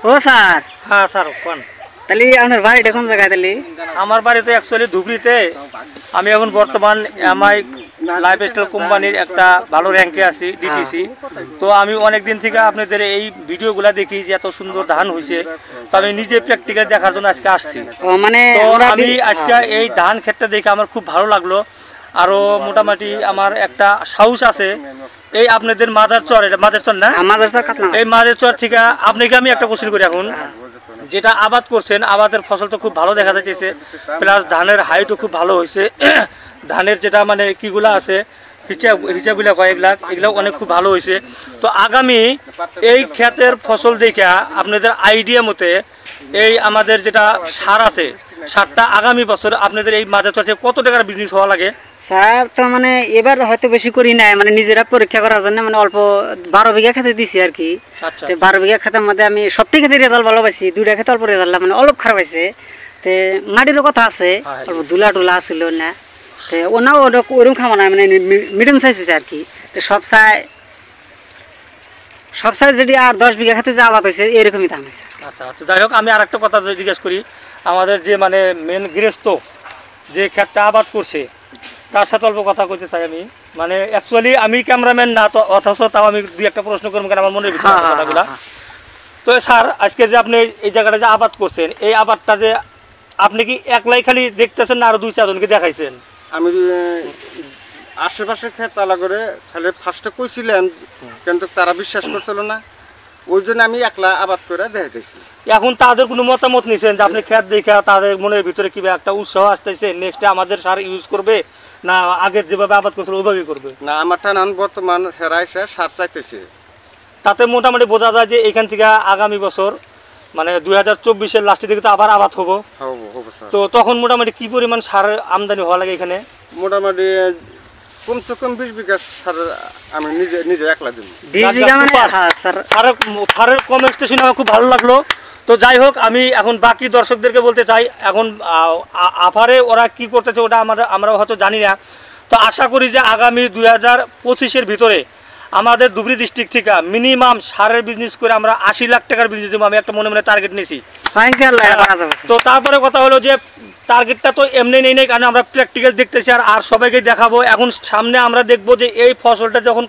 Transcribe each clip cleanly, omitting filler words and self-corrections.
ও sir. হ্যাঁ sir কোন তাহলে আপনার বাড়িটা কোন জায়গায়? তাহলে আমার বাড়ি তো অ্যাকচুয়ালি ধুবড়িতে। আমি এখন বর্তমান এমআই লাইফস্টাইল কোম্পানির একটা ভালো র্যাঙ্কে আছি, ডিটিসি। তো আমি অনেক দিন থেকে আপনাদের এই ভিডিওগুলা দেখি যে এত সুন্দর ধান হয়েছে, তো আমি নিজে প্র্যাকটিক্যাল দেখার জন্য আজকে আসছি। মানে আমি আজকে এই ধান ক্ষেতটা দেখে আমার খুব ভালো লাগলো। আরো মোটামুটি আমার একটা সাহস আছে এই আপনাদের মাদার চর, এটা মাদার চর না? এই মাদার চর থেকে আপনাকে আমি একটা কোশ্চেন করি এখন, যেটা আবাদ করছেন আবাদের ফসল তো খুব ভালো দেখা যাচ্ছে, প্লাস ধানের হাইটও খুব ভালো হয়েছে। ধানের যেটা মানে কিগুলা আছে হিসাবগুলা কয়েক লাখ, এগুলো অনেক খুব ভালো হয়েছে। তো আগামী এই ক্ষেতের ফসল দেখা আপনাদের আইডিয়া মতে এই আমাদের যেটা সার আছে, সারটা আগামী বছর আপনাদের এই মাঝে চলছে কত টাকার বিজনেস হওয়া লাগে? স্যার তো মানে এবার হয়তো বেশি করি নাই, মানে নিজেরা পরীক্ষা করার জন্য মানে অল্প 12 বিঘা খেতে দিছি আর কি। 12 বিঘা খেতের মধ্যে আমি সবটি খেতে রেজাল্ট ভালো পাইছি, 2টা খেতে অল্প রেজাল্ট মানে অল্প খারাপ হয়েছে। তো মাটিরও কথা আছে, অল্প ধুলা টুলা ছিল না, তো ওনাও ওরকম খাওয়া নাই, মানে মিডিয়াম সাইজ হয়েছে আর কি। তো সব সাইজ যদি আর 10 বিঘা খেতে যে আবাদ হয়েছে এরকমই দাম হয়েছে। আচ্ছা আচ্ছা, যাই হোক আমি আর একটা কথা জিজ্ঞেস করি, আমাদের যে মানে মেন গৃহস্থ যে ক্ষেতটা আবাদ করছে তার সাথে অল্প কথা কইতে চাই আমি। মানে অ্যাকচুয়ালি আমি ক্যামেরাম্যান না, তো অথচ তাও আমি দুই একটা প্রশ্ন করবো, কারণ আমার মনের ভিতরে কথাগুলা। তো স্যার আজকে যে আপনি এই জায়গাটা যে আবাদ করছেন, এই আবাদটা যে আপনি কি একলাই খালি দেখতেছেন না আরো 2-4 জনকে দেখাইছেন? আমি আশেপাশে খেত আলা করে খালি ফার্স্টে কইছিলাম, কিন্তু তারা বিশ্বাস করছিল না, ওই জন্য আমি একলা আবাদ করে দেখাইছি। এখন তাদের কোনো মতামত নিছেন যে আপনি খেত দেখা তাদের মনের ভিতরে কি একটা উৎসাহ আসতেছে নেক্সটে আমাদের সার ইউজ করবে, না আগের যেভাবে আবাদ করছিল ওইভাবেই করবে? না, আমার টানান বর্তমান হেরাই সার চাইতেছে। তাতে মোটামুটি বোঝা যায় যে এখান থেকে আগামী বছর মানে 2024-এর লাস্টের দিকে তো আবার আবাদ হবো। তো তখন মোটামুটি কি পরিমাণ সার আমদানি হওয়া লাগে এখানে? মোটামুটি কমসে কম 20 বিঘা সার আমি নিজে একলা দিই। সারের কমেন্টেশন আমার খুব ভালো লাগলো। তো যাই হোক আমি এখন বাকি দর্শকদেরকে বলতে চাই, এখন আফারে ওরা কি করতেছে ওটা আমরা হয়তো জানি না। তো আশা করি যে আগামী 2025-এর ভিতরে আমাদের ধুবড়ী ডিস্ট্রিক্ট থেকে মিনিমাম সারের বিজনেস করে আমরা 80 লাখ টাকার বিজনেস দেবো, আমি একটা মনে মনে টার্গেট নিয়েছি। তো তারপরে কথা হলো যে টার্গেটটা তো এমনি নেই, কারণ আমরা প্র্যাকটিক্যাল দেখতেছি আর সবাইকে দেখাবো। এখন সামনে আমরা দেখবো যে এই ফসলটা যখন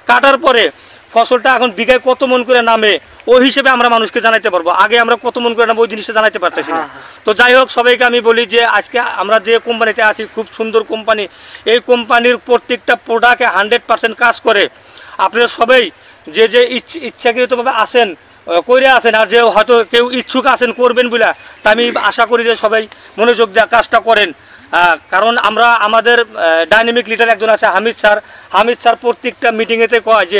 কাটার পরে ফসলটা এখন বিঘায় কত মন করে নামে, ওই হিসেবে আমরা মানুষকে জানাতে পারবো। আগে আমরা কত মন করে নামবো ওই জিনিসটা জানাতে পারতেছি না। তো যাই হোক সবাইকে আমি বলি যে আজকে আমরা যে কোম্পানিতে আছি খুব সুন্দর কোম্পানি, এই কোম্পানির প্রত্যেকটা প্রোডাক্টে 100% কাজ করে। আপনারা সবাই যে ইচ্ছাকৃতভাবে আসেন কইরে আছেন, আর যে হয়তো কেউ ইচ্ছুক আছেন করবেন বলে, তা আমি আশা করি যে সবাই মনোযোগ দিয়ে কাজটা করেন। কারণ আমরা আমাদের ডাইনামিক লিডার একজন আছে হামিদ স্যার প্রত্যেকটা মিটিংয়েতে কয় যে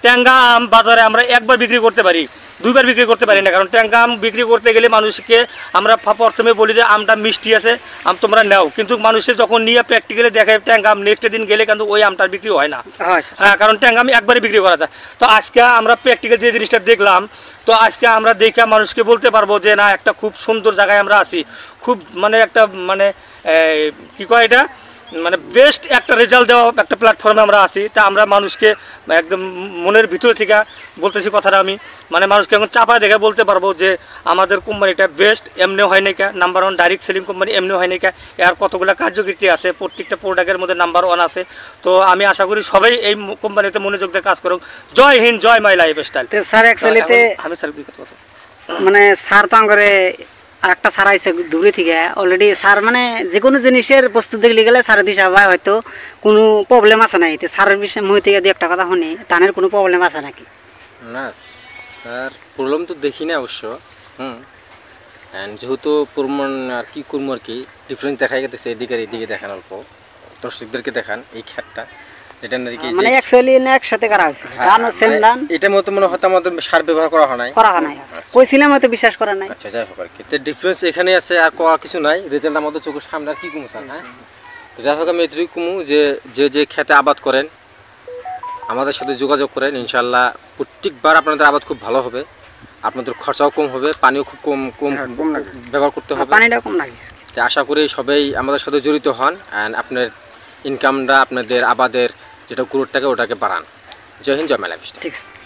ট্যাঙ্গা আম বাজারে আমরা একবার বিক্রি করতে পারি, 2বার বিক্রি করতে পারি না। কারণ ট্যাঙ্গা আম বিক্রি করতে গেলে মানুষকে আমরা প্রথমে বলি যে আমটা মিষ্টি আছে, আম তোমরা নাও, কিন্তু মানুষের যখন নিয়ে প্র্যাকটিক্যালি দেখে ট্যাঙ্গা আম নেক্সট দিন গেলে কিন্তু ওই আমটার বিক্রি হয় না। হ্যাঁ, কারণ ট্যাঙ্গা আম একবারে বিক্রি করা যায়। তো আজকে আমরা প্র্যাকটিক্যাল যে জিনিসটা দেখলাম, তো আজকে আমরা দেখে মানুষকে বলতে পারবো যে না একটা খুব সুন্দর জায়গায় আমরা আছি, খুব মানে একটা মানে কি কয় এটা মানে বেস্ট একটা রেজাল্ট দেওয়া একটা প্ল্যাটফর্মে আমরা আছি। তা আমরা মানুষকে একদম মনের ভিতর থেকে বলতেছি কথাটা, আমি মানে মানুষকে এখন চাপায় দেখে বলতে পারবো যে আমাদের কোম্পানিটা বেস্ট, এমনি হয় নাই কা নাম্বার 1 ডাইরেক্ট সেলিং কোম্পানি, এমনি হয় নাই কা এর কতগুলো কার্যকৃতি আছে, প্রত্যেকটা প্রোডাক্টের মধ্যে নাম্বার 1 আছে। তো আমি আশা করি সবাই এই কোম্পানিতে মনোযোগ দিয়ে কাজ করুক। জয় হিন্দ, জয় মাই লাইফস্টাইল। স্যার অ্যাকচুয়ালিতে আমি স্যার মানে স্যার তো করে আরেকটা সার আইসে দূরে থেকে অলরেডি সার মানে যে কোনো জিনিসের প্রস্তুত দেখলে গেলে সারের দিশা ভাই হয়তো কোনো প্রবলেম আছে নাই। তো সারের বিষয়ে মুই থেকে দু একটা কথা শুনি, তানের কোনো প্রবলেম আছে নাকি? না স্যার, প্রবলেম তো দেখি না অবশ্য। যেহেতু প্রমাণ আর কি করবো আর কি ডিফারেন্স দেখা গেছে, এদিকে দেখান, অল্প দর্শকদেরকে দেখান এই ক্ষেতটা যেটা মানে অ্যাকচুয়ালি না একসাথে করা হয়েছে ধান সেম ধান, এটা মতো মনে হয়তো আমাদের সার ব্যবহার করা হয় নাই কইছিলাম হয়তো বিশ্বাস করা নাই। আচ্ছা যাই হোক আর কি, ডিফারেন্স এখানে আছে, আর করা কিছু নাই। রেজাল্ট আমাদের চোখের সামনে, আর কি কমু স্যার। হ্যাঁ, যাই হোক আমি এটুকু কমু যে খেতে আবাদ করেন আমাদের সাথে যোগাযোগ করেন, ইনশাল্লাহ প্রত্যেকবার আপনাদের আবাদ খুব ভালো হবে, আপনাদের খরচাও কম হবে, পানিও খুব কম ব্যবহার করতে হবে, পানিটাও কম লাগে। আশা করি সবাই আমাদের সাথে জড়িত হন অ্যান্ড আপনার ইনকামটা আপনাদের আবাদের যেটা গ্রোথটাকে ওটাকে বাড়ান। জয় হিন্দ, জয় মাই লাইফস্টাইল। ঠিক আছে।